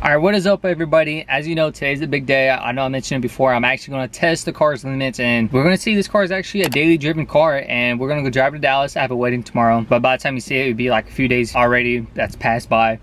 All right, what is up, everybody? As you know, today's a big day. I know I mentioned it before. I'm actually going to test the car's limits, and we're going to see this car is actually a daily driven car, and we're going to go drive to Dallas. I have a wedding tomorrow, but by the time you see it, it would be like a few days already that's passed by.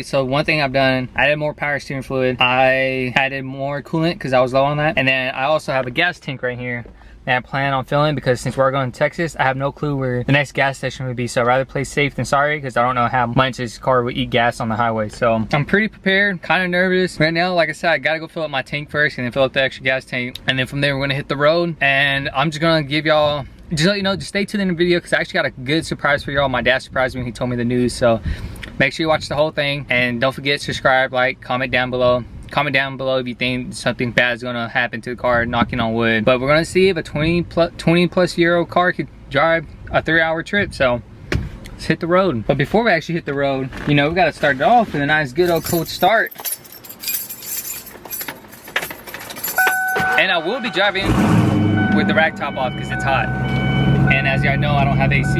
So one thing I've done, I added more power steering fluid. I added more coolant because I was low on that, and then I also have a gas tank right here that I plan on filling, because since we're going to Texas, I have no clue where the next gas station would be. So I'd rather play safe than sorry, because I don't know how much this car would eat gas on the highway. So I'm pretty prepared, kind of nervous right now. Like I said, I gotta go fill up my tank first and then fill up the extra gas tank, and then from there we're gonna hit the road. And I'm just gonna give y'all, just let you know, just stay tuned in the video, because I actually got a good surprise for y'all. My dad surprised me when he told me the news, so make sure you watch the whole thing, and don't forget to subscribe, like, comment down below. Comment down below if you think something bad is gonna happen to the car, knocking on wood. But we're gonna see if a 20 plus year old car could drive a 3-hour trip. So let's hit the road. But before we actually hit the road, you know, we gotta start it off with a nice good old cold start. And I will be driving with the rack top off because it's hot. And as y'all know, I don't have AC.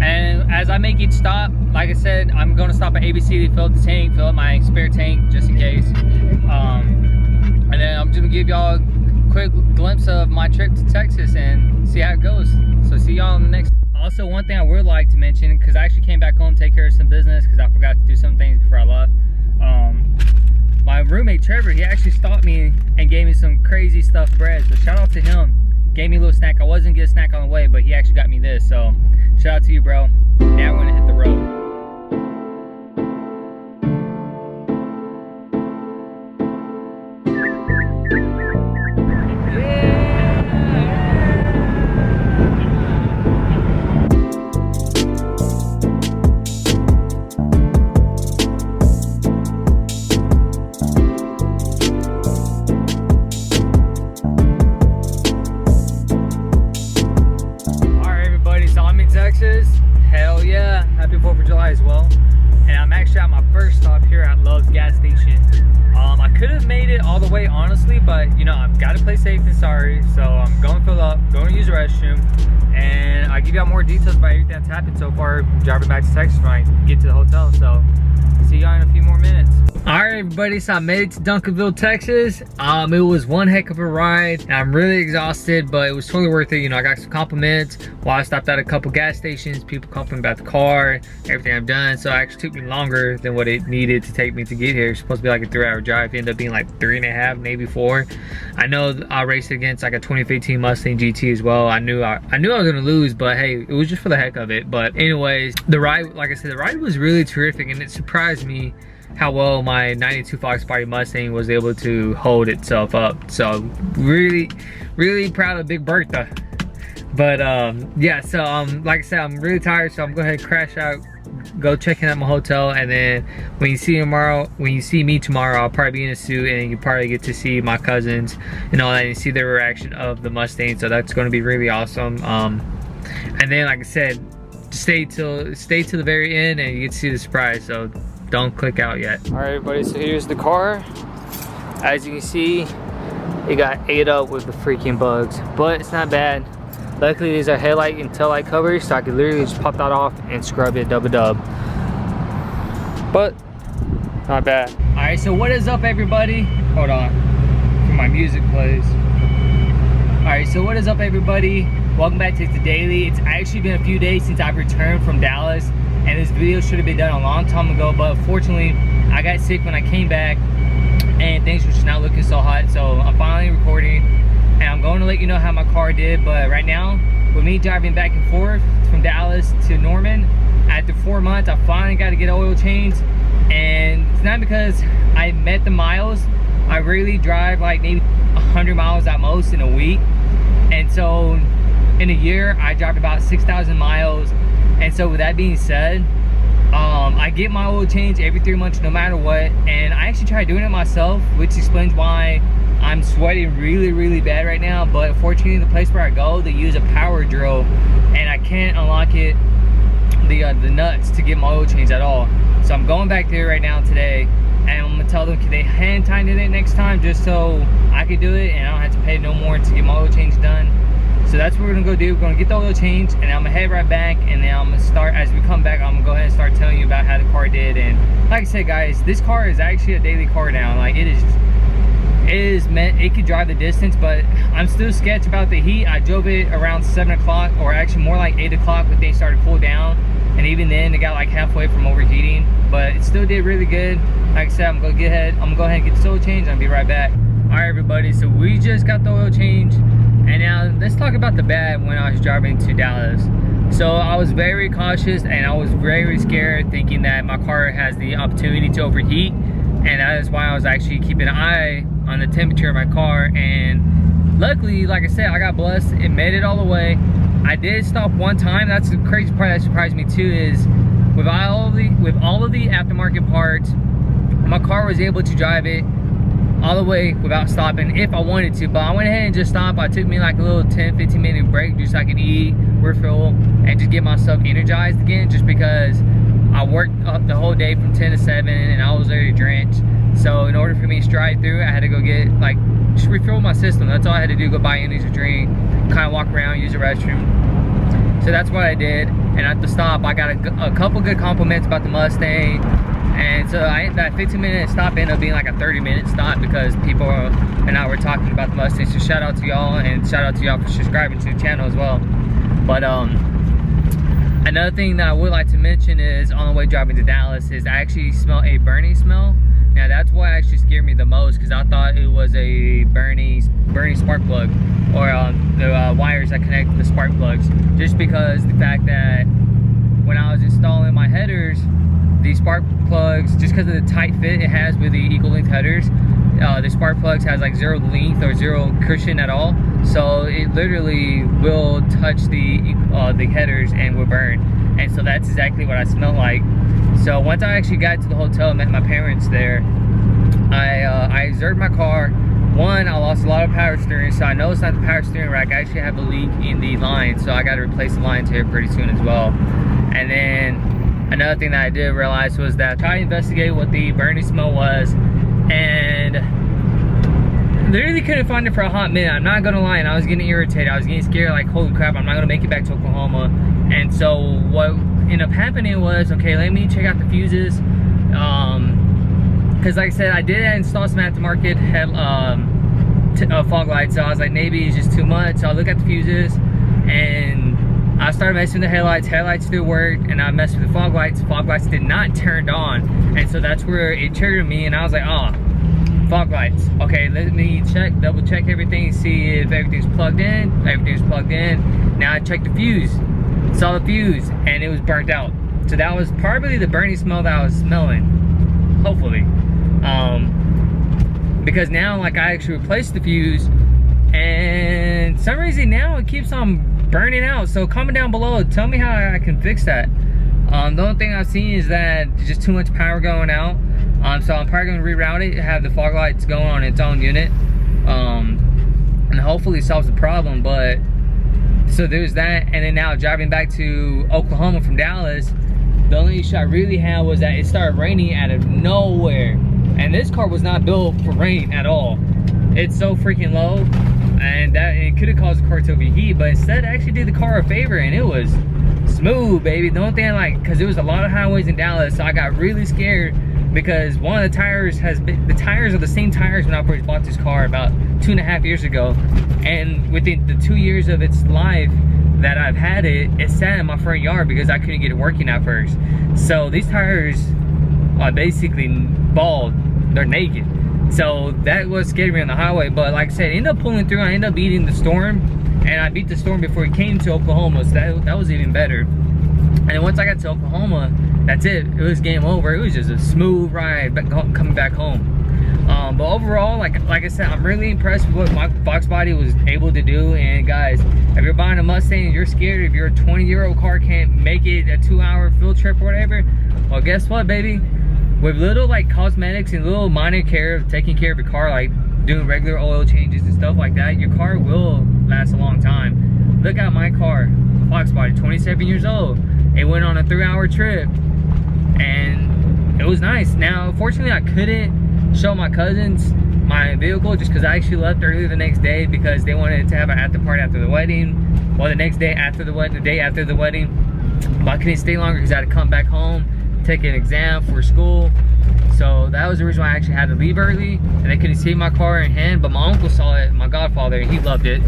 And as I make each stop, like I said, I'm going to stop at ABC to fill up the tank, fill up my spare tank just in case. And then I'm just going to give y'all a quick glimpse of my trip to Texas and see how it goes. So see y'all in the next. Also, one thing I would like to mention, because I actually came back home to take care of some business because I forgot to do some things before I left. My roommate Trevor, he actually stopped me and gave me some crazy stuffed bread. So shout out to him. Gave me a little snack. I wasn't gonna get a snack on the way, but he actually got me this. So shout out to you, bro. Now we're gonna hit the road. Texas, hell yeah, happy 4th of July as well. And I'm actually at my first stop here at Love's gas station. I could have made it all the way, honestly, but you know, I've got to play safe and sorry, so I'm going to fill up, going to use the restroom, and I'll give y'all more details about everything that's happened so far driving back to Texas when I get to the hotel. So see y'all in a few more minutes. All right, everybody, so I made it to Duncanville, Texas. It was one heck of a ride, and I'm really exhausted, but it was totally worth it. You know, I got some compliments while I stopped at a couple gas stations, people complimenting about the car, everything I've done. So it actually took me longer than what it needed to take me to get here. It's supposed to be like a 3-hour drive. It ended up being like 3.5, maybe 4. I know I raced against like a 2015 Mustang GT as well. I knew I was gonna lose, but hey, it was just for the heck of it. But anyways, the ride, like I said, the ride was really terrific, and it surprised me how well my 92 foxbody Mustang was able to hold itself up. So really proud of Big Bertha. But yeah, so like I said, I'm really tired, so I'm going to go ahead and crash out, go check in at my hotel, and then when you see me tomorrow, I'll probably be in a suit, and you probably get to see my cousins and all that, and see their reaction of the Mustang. So that's going to be really awesome. And then, like I said, stay till the very end, and you get to see the surprise. So don't click out yet. All right, everybody, so here's the car. As you can see, it got ate up with the freaking bugs, but it's not bad. Luckily, these are headlight and tail light covers, so I could literally just pop that off and scrub it dub. But not bad. All right, so what is up, everybody? Hold on, for my music plays. All right, so what is up, everybody? Welcome back to the daily. It's actually been a few days since I've returned from Dallas, and this video should have been done a long time ago, but unfortunately I got sick when I came back and things were just not looking so hot. So I'm finally recording, and I'm going to let you know how my car did. But right now, with me driving back and forth from Dallas to Norman, after 4 months, I finally got to get oil changed. And it's not because I met the miles. I really drive like maybe 100 miles at most in a week, and so in a year I drive about 6,000 miles. And so with that being said, I get my oil change every 3 months no matter what, and I actually tried doing it myself, which explains why I'm sweating really bad right now. But fortunately, the place where I go, they use a power drill, and I can't unlock it, the nuts to get my oil change at all. So I'm going back there right now today, and I'm gonna tell them, can they hand tighten it next time, just so I could do it and I don't have to pay no more to get my oil change done. So that's what we're gonna go do. We're gonna get the oil change, and I'm gonna head right back, and then I'm gonna start, as we come back, I'm gonna go ahead and start telling you about how the car did. And like I said, guys, this car is actually a daily car now. Like, it is meant, it could drive the distance, but I'm still sketched about the heat. I drove it around 7 o'clock, or actually more like 8 o'clock when things started to cool down, and even then it got like halfway from overheating, but it still did really good. Like I said, I'm gonna go ahead and get the oil change. I'll be right back. All right, everybody, so we just got the oil change, and now let's talk about the bad when I was driving to Dallas. So I was very cautious, and I was very scared, thinking that my car has the opportunity to overheat, and that is why I was actually keeping an eye on the temperature of my car. And luckily, like I said, I got blessed. It made it all the way. I did stop one time. That's the crazy part that surprised me too, is with all of the aftermarket parts, my car was able to drive it all the way without stopping if I wanted to. But I went ahead and just stopped. I took me like a little 10-15 minute break just so I could eat, refill, and just get myself energized again, just because I worked up the whole day from 10 to 7 and I was already drenched. So in order for me to stride through, I had to go get, like, just refill my system. That's all I had to do. Go buy Andy's a drink, kind of walk around, use the restroom. So that's what I did. And at the stop, I got a couple good compliments about the Mustang. And so that 15-minute stop ended up being like a 30-minute stop, because people and I were talking about the Mustang. So shout out to y'all, and shout out to y'all for subscribing to the channel as well. But another thing that I would like to mention is, on the way driving to Dallas, is I actually smell a burning smell. Now that's what actually scared me the most, because I thought it was a burning spark plug, or the wires that connect the spark plugs. Just because the fact that when I was installing my headers, the spark plugs, just because of the tight fit it has with the equal length headers, the spark plugs has like zero length or zero cushion at all, so it literally will touch the headers and will burn. And so that's exactly what I smelled like. So once I actually got to the hotel and met my parents there, I observed my car. One, I lost a lot of power steering, so I know it's not the power steering rack. I actually have a leak in the line, so I got to replace the lines here pretty soon as well. And then another thing that I did realize was that I tried to investigate what the burning smell was, and literally couldn't find it for a hot minute. I'm not gonna lie, and I was getting irritated. I was getting scared, like, holy crap, I'm not gonna make it back to Oklahoma. And so what ended up happening was, okay, let me check out the fuses, because like I said, I did install some aftermarket fog lights, so I was like, maybe it's just too much. So I look at the fuses, and I started messing with the headlights still worked, and I messed with the fog lights did not turn on. And so that's where it triggered me, and I was like, oh, fog lights, okay, let me double check everything, see if everything's plugged in. Everything's plugged in. Now I checked the fuse, saw the fuse, and it was burnt out. So that was probably the burning smell that I was smelling, hopefully, because now, like, I actually replaced the fuse, and for some reason now it keeps on burning out. So comment down below, tell me how I can fix that. The only thing I've seen is that there's just too much power going out. So I'm probably going to reroute it, have the fog lights go on its own unit, and hopefully solves the problem. But so there's that. And then now driving back to Oklahoma from Dallas, the only issue I really had was that it started raining out of nowhere, and this car was not built for rain at all. It's so freaking low, and that it could have caused the car to overheat, but instead it actually did the car a favor, and it was smooth, baby. The only thing I like, because there was a lot of highways in Dallas, so I got really scared, because one of the tires the tires are the same tires when I first bought this car about 2.5 years ago, and within the 2 years of its life that I've had it, it sat in my front yard because I couldn't get it working at first. So these tires are basically bald, they're naked. So that was scaring me on the highway. But like I said, I ended up pulling through. I ended up beating the storm, and I beat the storm before it came to Oklahoma, so that was even better. And then once I got to Oklahoma, that's it. It was game over. It was just a smooth ride coming back home. But overall, like I said, I'm really impressed with what my foxbody was able to do. And guys, if you're buying a Mustang and you're scared if your 20-year-old car can't make it a 2-hour field trip or whatever, well, guess what, baby? With little like cosmetics and little minor care of taking care of your car, like doing regular oil changes and stuff like that, your car will last a long time. Look at my car, foxbody, 27 years old. It went on a 3-hour trip, and it was nice. Now, unfortunately, I couldn't show my cousins my vehicle just because I actually left early the next day because they wanted to have an after party after the wedding. Well, the next day after the wedding, the day after the wedding. But I couldn't stay longer because I had to come back home, take an exam for school. So that was the reason why I actually had to leave early, and they couldn't see my car in hand. But my uncle saw it, my godfather, and he loved it.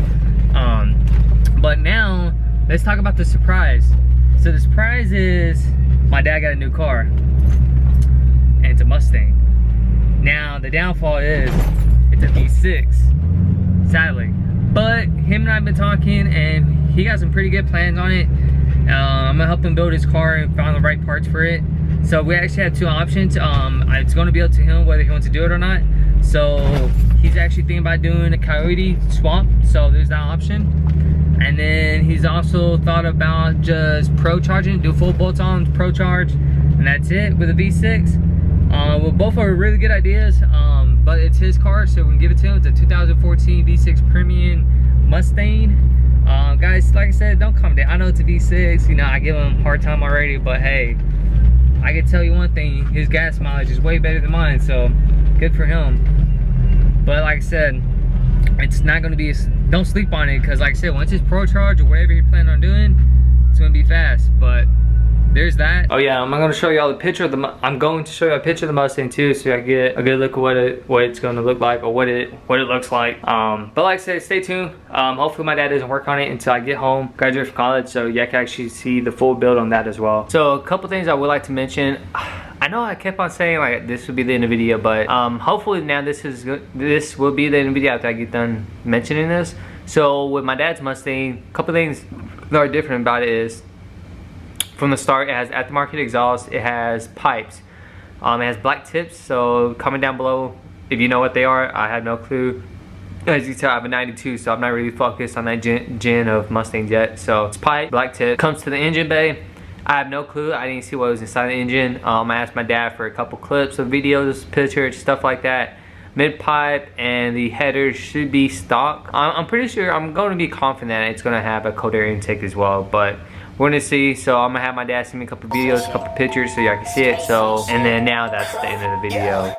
But now let's talk about the surprise. So the surprise is my dad got a new car, and it's a Mustang. Now the downfall is it's a V6, sadly. But him and I have been talking, and he got some pretty good plans on it. I'm gonna help him build his car and find the right parts for it. So we actually have two options. It's gonna be up to him whether he wants to do it or not. So he's actually thinking about doing a Coyote swap. So there's that option. And then he's also thought about just pro charging, do full bolt-on pro charge, and that's it with a V6. Well, both are really good ideas, but it's his car, so we can give it to him. It's a 2014 V6 Premium Mustang. Guys, like I said, don't comment down. I know it's a V6, you know, I give him a hard time already, but hey, I can tell you one thing, his gas mileage is way better than mine, so good for him. But like I said, it's not going to be, don't sleep on it, because like I said, once it's pro charge or whatever you're planning on doing, it's going to be fast. But there's that. Oh yeah, I'm going to show y'all the picture of the, I'm going to show you a picture of the Mustang too, so I get a good look at what it's going to look like, or what it looks like. But like I said, stay tuned. Hopefully my dad doesn't work on it until I get home, graduate from college, so you can actually see the full build on that as well. So a couple things I would like to mention. I know I kept on saying like this would be the end of the video, but hopefully now this will be the end of the video after I get done mentioning this. So with my dad's Mustang, a couple things that are different about it is, from the start, it has aftermarket exhaust, it has pipes, it has black tips. So comment down below if you know what they are. I have no clue. As you can tell, I have a 92, so I'm not really focused on that gen of Mustangs yet. So it's pipe, black tip. Comes to the engine bay, I have no clue. I didn't see what was inside the engine. I asked my dad for a couple clips of videos, pictures, stuff like that. Mid pipe and the header should be stock. I'm pretty sure, I'm going to be confident that it's going to have a cold air intake as well, but we're gonna see. So I'm gonna have my dad send me a couple videos, a couple pictures so y'all can see it. So, and then now that's the end of the video.